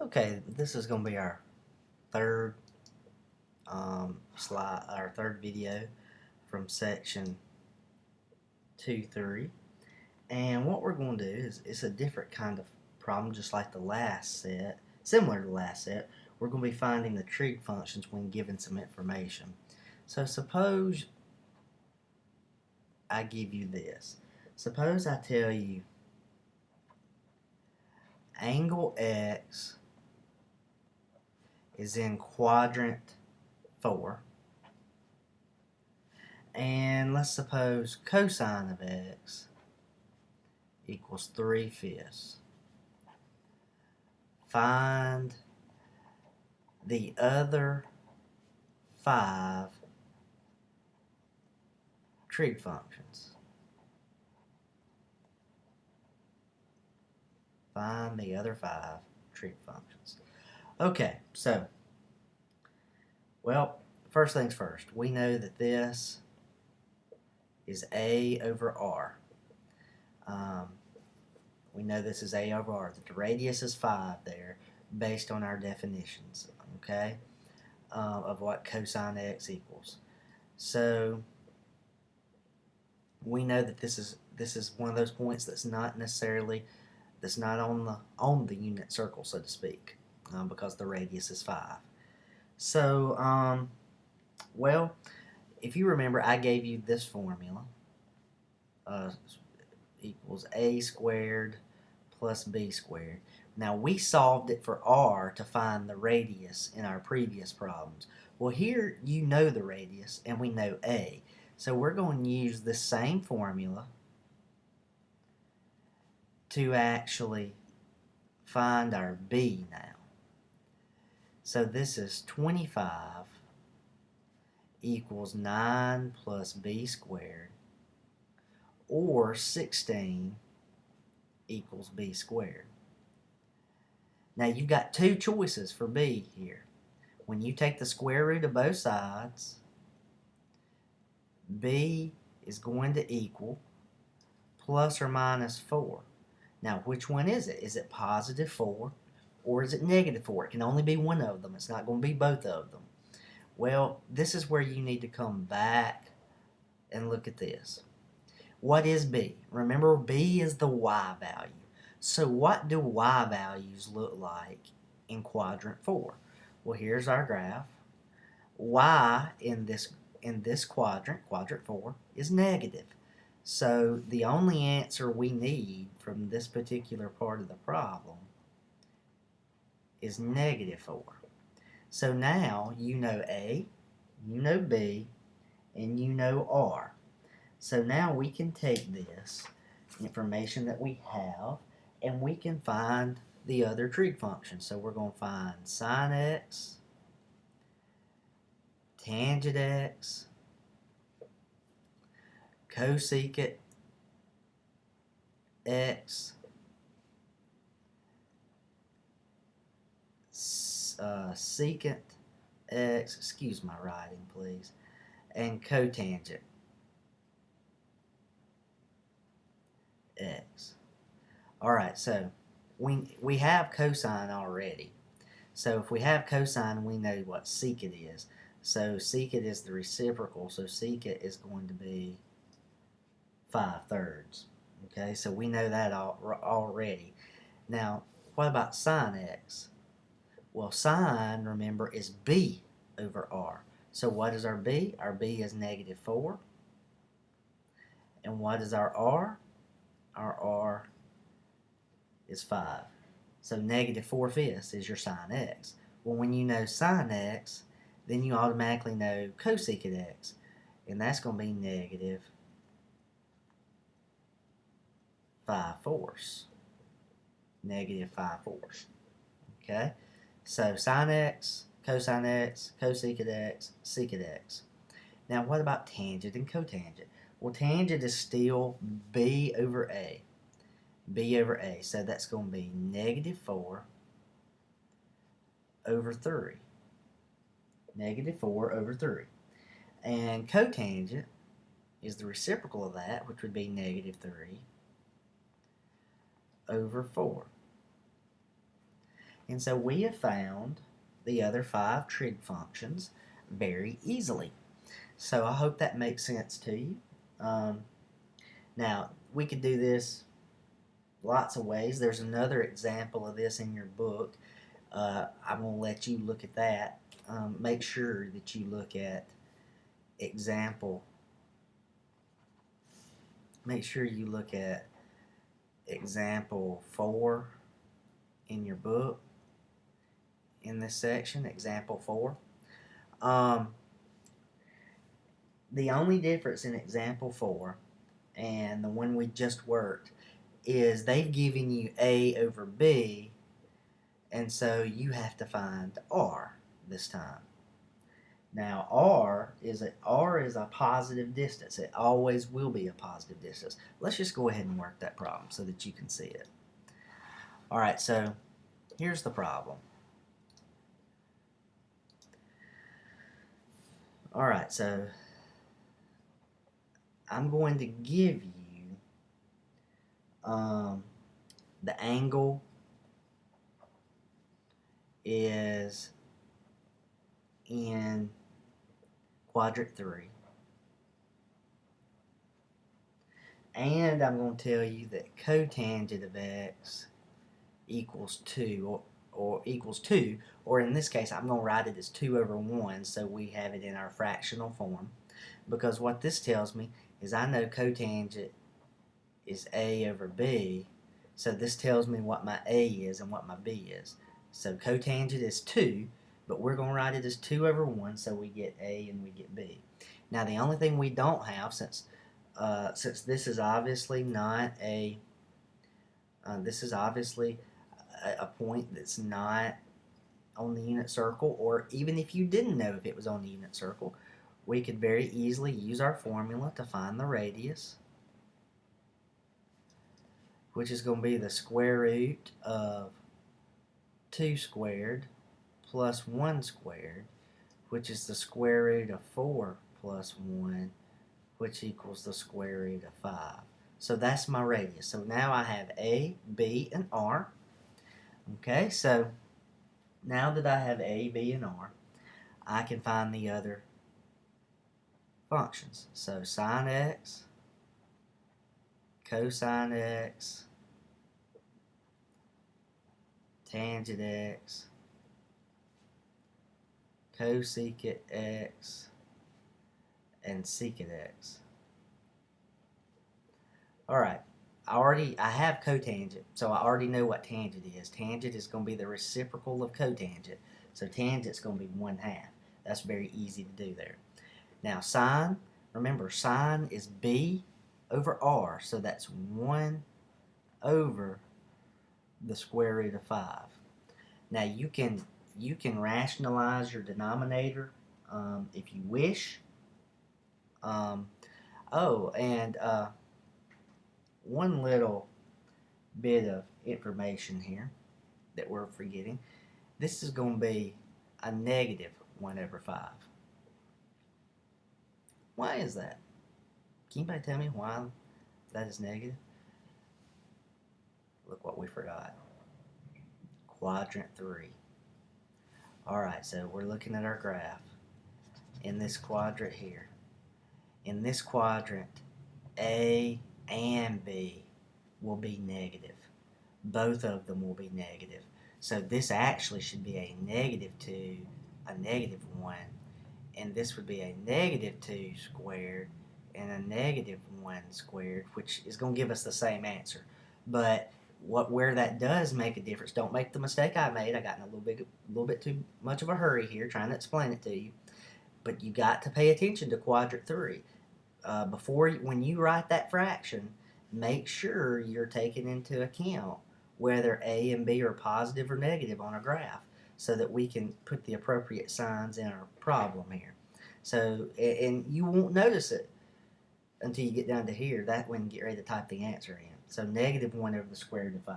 Okay, this is going to be our third slide, our third video from section 2-3. And what we're going to do is it's a different kind of problem, just like the last set, similar to the last set. We're going to be finding the trig functions when given some information. So suppose I give you this. Suppose I tell you angle X is in quadrant 4. And let's suppose cosine of X equals 3/5. Find the other 5 trig functions. Find the other 5 trig functions. Okay, so, well, first things first, we know that this is A over R. We know this is A over R, that the radius is 5 there, based on our definitions, okay, of what cosine X equals. So, we know that this is one of those points that's not on the unit circle, so to speak, because the radius is 5. So, well, if you remember, I gave you this formula, equals a squared plus b squared. Now, we solved it for r to find the radius in our previous problems. Well, here you know the radius, and we know a. So we're going to use the same formula to actually find our b now. So this is 25 equals 9 plus b squared, or 16 equals b squared. Now you've got two choices for b here. When you take the square root of both sides, b is going to equal plus or minus 4. Now, which one is it? Is it positive 4 or is it negative 4? It can only be one of them. It's not going to be both of them. Well, this is where you need to come back and look at this. What is b? Remember, b is the y value. So what do y values look like in quadrant 4? Well, here's our graph. Y in this quadrant, quadrant 4, is negative. So the only answer we need from this particular part of the problem is negative 4. So now you know A, you know B, and you know R. So now we can take this information that we have and we can find the other trig function. So we're going to find sine x, tangent x, cosecant x, secant x, excuse my writing please, and cotangent x. Alright, so we have cosine already. So if we have cosine, we know what secant is. So secant is the reciprocal, so secant is going to be 5/3. Okay, so we know that already. Now, what about sine x? Well, sine, remember, is b over r. So what is our b? Our b is negative 4. And what is our r? Our r is 5. So negative 4/5 is your sine x. Well, when you know sine x, then you automatically know cosecant x. And that's going to be negative 5/4. Negative 5/4. Okay? So sine x, cosine x, cosecant x, secant x. Now what about tangent and cotangent? Well, tangent is still b over a. B over a. So that's going to be negative 4 over 3. Negative 4 over 3. And cotangent is the reciprocal of that, which would be negative 3 over 4. And so we have found the other 5 trig functions very easily. So I hope that makes sense to you. Now, we could do this lots of ways. There's another example of this in your book. I'm going to let you look at that. Make sure that you look at example. Make sure you look at example 4 in your book in this section, example 4. The only difference in example 4 and the one we just worked is they've given you A over B, and so you have to find R this time. Now R is a positive distance. It always will be a positive distance. Let's just go ahead and work that problem so that you can see it. Alright, so here's the problem. Alright, so I'm going to give you the angle is in quadrant 3, and I'm going to tell you that cotangent of x equals 2 or equals 2, or in this case I'm going to write it as 2 over 1 so we have it in our fractional form, because what this tells me is I know cotangent is A over B, so this tells me what my A is and what my B is. So cotangent is 2, but we're going to write it as 2 over 1 so we get A and we get B. Now the only thing we don't have, since this is obviously not a this is obviously a point that's not on the unit circle, or even if you didn't know if it was on the unit circle, we could very easily use our formula to find the radius, which is going to be the square root of 2 squared plus 1 squared, which is the square root of 4 plus 1, which equals the square root of 5. So that's my radius. So now I have A, B, and R. Okay, so now that I have A, B, and R, I can find the other functions. So sine x, cosine x, tangent x, cosecant x, and secant x. Alright, I have cotangent, so I already know what tangent is. Tangent is going to be the reciprocal of cotangent, so tangent's going to be 1/2. That's very easy to do there. Now sine, remember sine is B over R, so that's 1 over the square root of 5. Now you can rationalize your denominator if you wish. One little bit of information here that we're forgetting. This is going to be a negative 1 over 5. Why is that? Can anybody tell me why that is negative? Look what we forgot. Quadrant 3. Alright, so we're looking at our graph. In this quadrant here. In this quadrant, A and B will be negative. Both of them will be negative. So this actually should be a negative 2, a negative 1, and this would be a negative 2 squared and a negative 1 squared, which is going to give us the same answer. But where that does make a difference, don't make the mistake I made. I got in a little bit too much of a hurry here trying to explain it to you. But you got to pay attention to quadrant 3. When you write that fraction, make sure you're taking into account whether A and B are positive or negative on a graph, so that we can put the appropriate signs in our problem here. So, and you won't notice it until you get down to here. That when you get ready to type the answer in. So negative 1 over the square root of 5.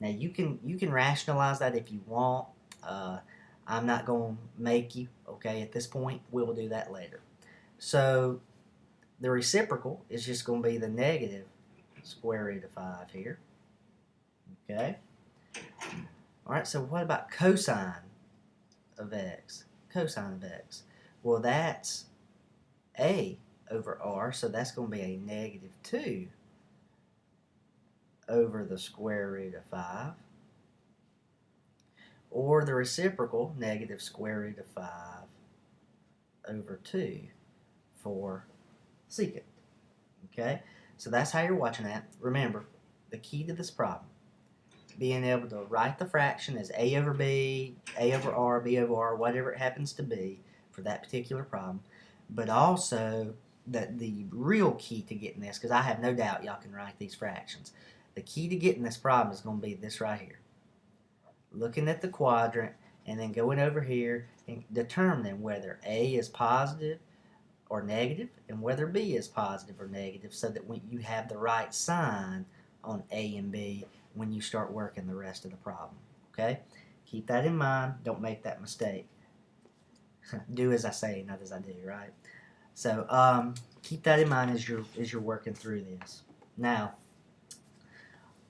Now you can rationalize that if you want. I'm not going to make you, okay, at this point. We'll do that later. So the reciprocal is just going to be the negative square root of 5 here. Okay? Alright, so what about cosine of x? Cosine of x. Well, that's a over r, so that's going to be a negative 2 over the square root of 5. Or the reciprocal, negative square root of 5 over 2 for secant. Okay, so that's how you're watching that. Remember, the key to this problem, being able to write the fraction as a over b, a over r, b over r, whatever it happens to be for that particular problem, but also the real key to getting this, because I have no doubt y'all can write these fractions, the key to getting this problem is going to be this right here. Looking at the quadrant and then going over here and determining whether a is positive or negative and whether b is positive or negative, so that when you have the right sign on a and b when you start working the rest of the problem. Okay, keep that in mind. Don't make that mistake. Do as I say, not as I do, right? So keep that in mind as you're working through this. Now,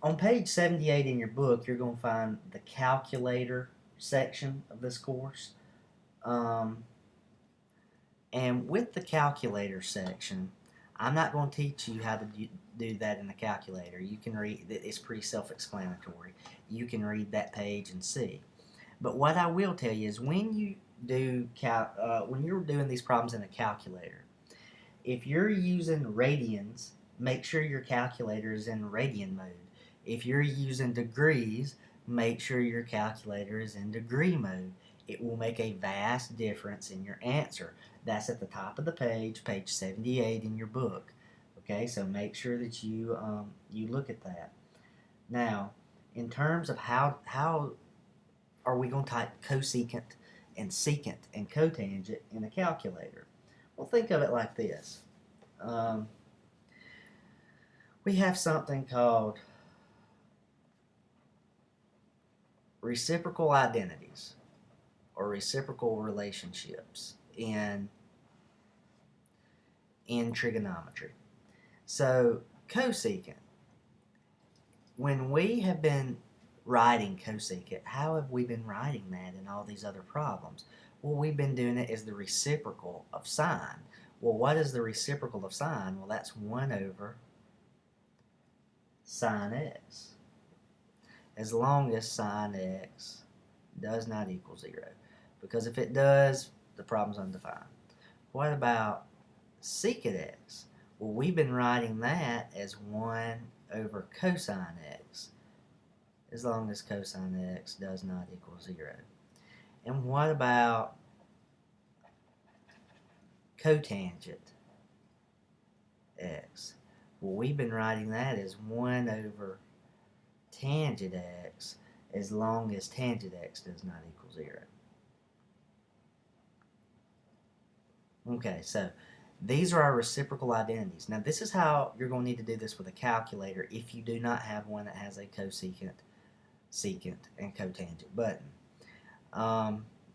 on page 78 in your book, you're going to find the calculator section of this course. And with the calculator section, I'm not going to teach you how to do that in the calculator. You can read, it's pretty self-explanatory. You can read that page and see. But what I will tell you is when you do when you're doing these problems in a calculator, if you're using radians, make sure your calculator is in radian mode. If you're using degrees, make sure your calculator is in degree mode. It will make a vast difference in your answer. That's at the top of the page, page 78 in your book. Okay, so make sure that you look at that. Now, in terms of how are we going to type cosecant and secant and cotangent in a calculator? Well, think of it like this. We have something called reciprocal identities or reciprocal relationships in trigonometry. So cosecant, when we have been writing cosecant, how have we been writing that in all these other problems? Well, we've been doing it as the reciprocal of sine. Well, what is the reciprocal of sine? Well, that's 1 over sine x, as long as sine x does not equal 0. Because if it does, the problem's undefined. What about secant x? Well, we've been writing that as 1 over cosine x, as long as cosine x does not equal 0. And what about cotangent x? Well, we've been writing that as 1 over tangent x, as long as tangent x does not equal 0. Okay, so these are our reciprocal identities. Now, this is how you're going to need to do this with a calculator if you do not have one that has a cosecant, secant, and cotangent button.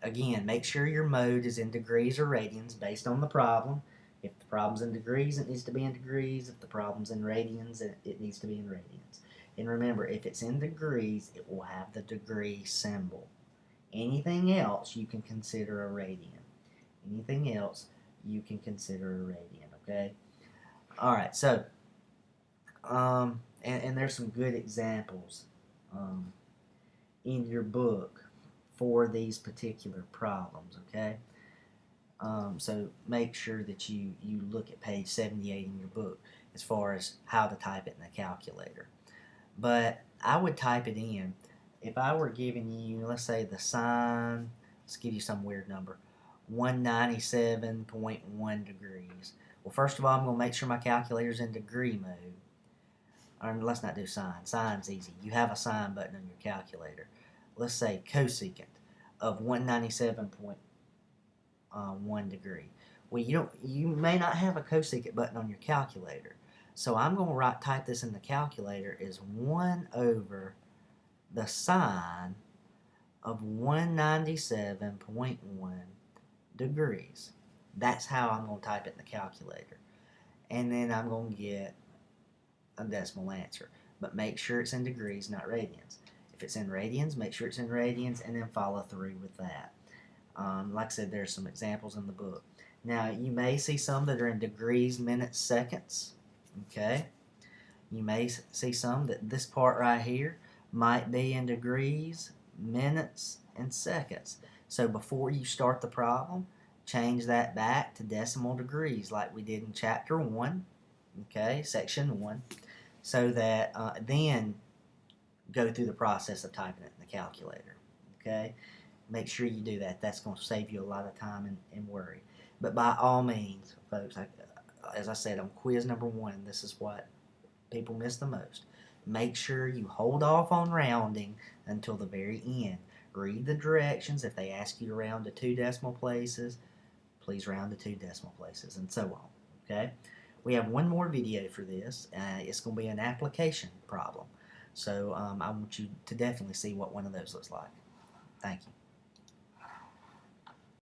Again, make sure your mode is in degrees or radians based on the problem. If the problem's in degrees, it needs to be in degrees. If the problem's in radians, it needs to be in radians. And remember, if it's in degrees, it will have the degree symbol. Anything else you can consider a radian. Anything else you can consider a radian, okay? All right, so, and there's some good examples in your book for these particular problems, okay? So make sure that you look at page 78 in your book as far as how to type it in the calculator. But I would type it in. If I were giving you, let's say the sine, let's give you some weird number, 197.1 degrees. Well, first of all, I'm going to make sure my calculator's in degree mode. Or let's not do sine. Sine's easy. You have a sine button on your calculator. Let's say cosecant of 197.1 degree. Well, you may not have a cosecant button on your calculator. So I'm going to type this in the calculator as 1 over the sine of 197.1 degrees. That's how I'm going to type it in the calculator. And then I'm going to get a decimal answer. But make sure it's in degrees, not radians. If If it's in radians, make sure it's in radians, and then follow through with that. Like I said, there's some examples in the book. Now, you may see some that are in degrees, minutes, seconds. Okay? You may see some that this part right here might be in degrees, minutes, and seconds. So before you start the problem, change that back to decimal degrees like we did in chapter 1, okay, section 1, so that then go through the process of typing it in the calculator, okay? Make sure you do that. That's going to save you a lot of time and worry. But by all means, folks, as I said on quiz number 1, this is what people miss the most. Make sure you hold off on rounding until the very end. Read the directions. If they ask you to round to 2 decimal places, please round to 2 decimal places, and so on. Okay? We have one more video for this. It's going to be an application problem. So I want you to definitely see what one of those looks like. Thank you.